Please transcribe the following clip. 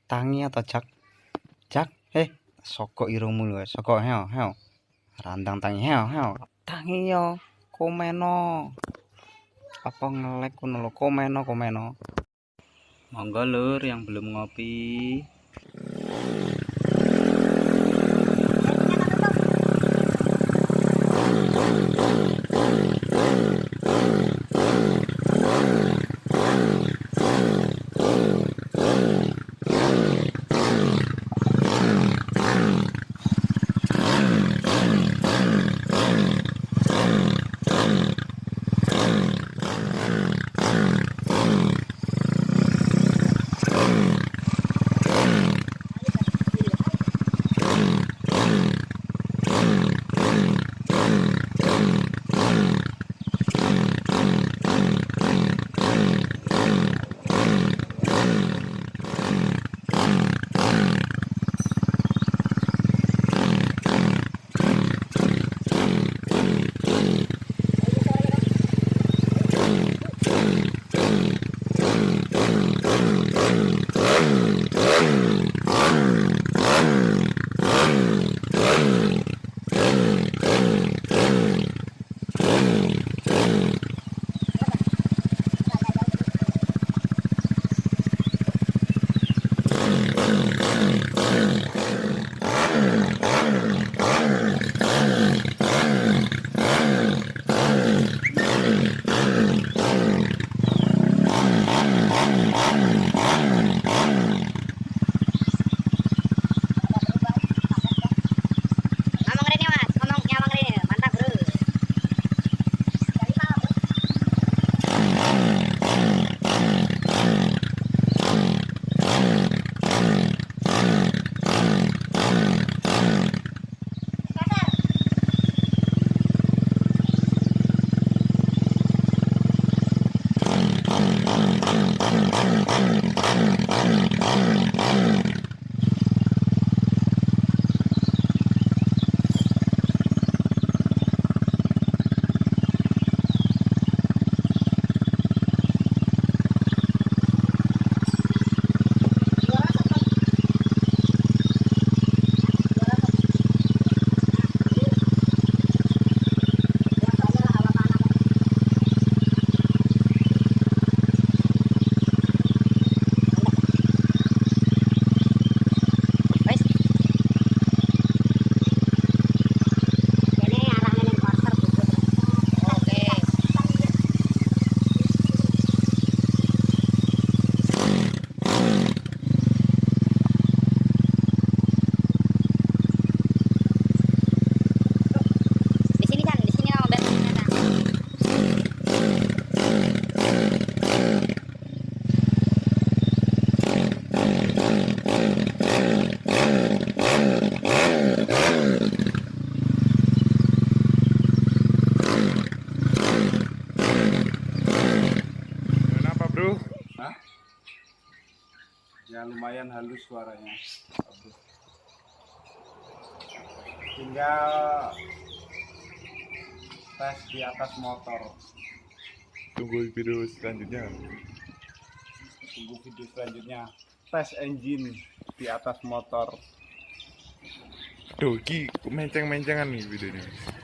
Tangi atau jak? Jak? Sokok irungmu lho, sokok heo heo. Randang tangi heo heo. Tangi yo, komeno. Apa ngelek kuno lo, komeno. Monggo lur yang belum ngopi. Ya lumayan halus suaranya. Tinggal tes di atas motor. Tunggu video selanjutnya. Tes engine di atas motor. Aduh, ki menceng-mencengan nih videonya.